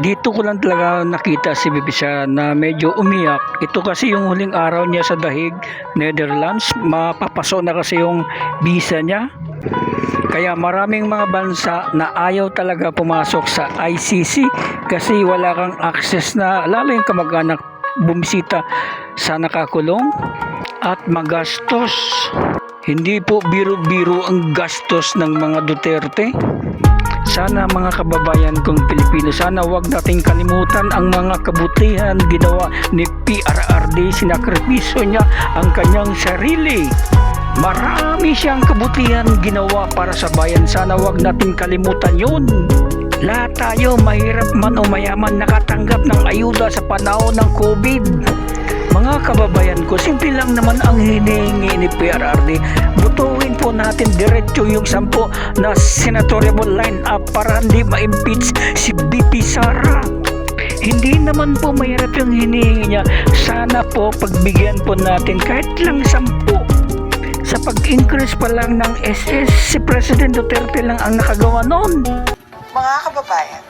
Dito ko lang talaga nakita si Bibi Sara na medyo umiyak. Ito kasi yung huling araw niya sa Dahig, Netherlands. Mapapaso na kasi yung visa niya. Kaya maraming mga bansa na ayaw talaga pumasok sa ICC kasi wala kang access na, lalo yung kamag-anak, bumisita sa nakakulong at magastos. Hindi po biro-biro ang gastos ng mga Duterte. Sana mga kababayan kong Pilipino, sana wag nating kalimutan ang mga kabutihan ginawa ni PRRD. Sinakripisyo niya ang kanyang sarili. Marami siyang kabutihan ginawa para sa bayan. Sana wag nating kalimutan yun. Lahat tayo, mahirap man o mayaman, nakatanggap ng ayuda sa panahon ng COVID. Mga kababayan ko, simple lang naman ang hinihingi ni PRRD. Butuin po natin diretso yung 10 na senatorial line-up para hindi ma-impeach si BP Sara. Hindi naman po mahirap yung hinihingi niya. Sana po pagbigyan po natin kahit lang 10. Sa pag-increase pa lang ng SS, si President Duterte lang ang nakagawa noon. Mga kababayan,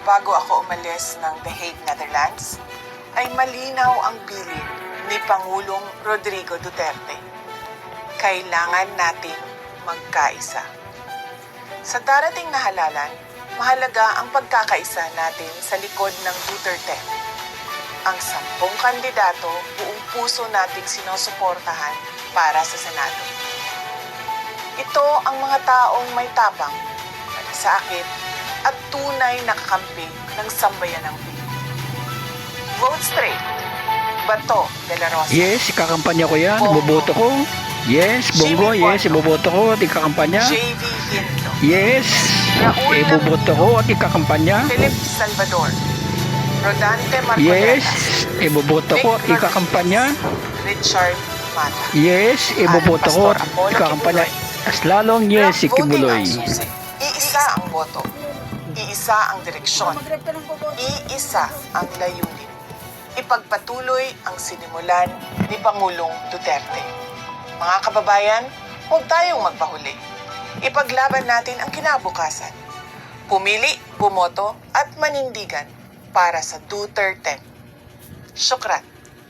bago ako umalis ng The Hague, Netherlands, ay malinaw ang bilin ni Pangulong Rodrigo Duterte. Kailangan nating magkaisa. Sa darating na halalan, mahalaga ang pagkakaisa natin sa likod ng Duterte. Ang 10 kandidato, buong puso nating sinusuportahan para sa Senado. Ito ang mga taong may tapang, malasakit, at tunay na kakampi ng sambayanang Pilipinas. Vote straight. Bato de la Rosa. Yes, ikakampanya ko yan. Iboboto ko. Yes, Bongo. Yes, iboboto ko at ikakampanya. JV Hinto. Yes, iboboto ko at ikakampanya. Philip Salvador. Rodante Marcoleta. Yes, iboboto ko at ikakampanya. Richard Mata. Yes, iboboto ko at ikakampanya. As lalong yes, si Kibuloy. Iisa ang boto. Iisa ang direksyon. Iisa ang layunin. Ipagpatuloy ang sinimulan ni Pangulong Duterte. Mga kababayan, huwag tayong magpahuli. Ipaglaban natin ang kinabukasan. Pumili, bumoto at manindigan para sa Duterte. Syukran.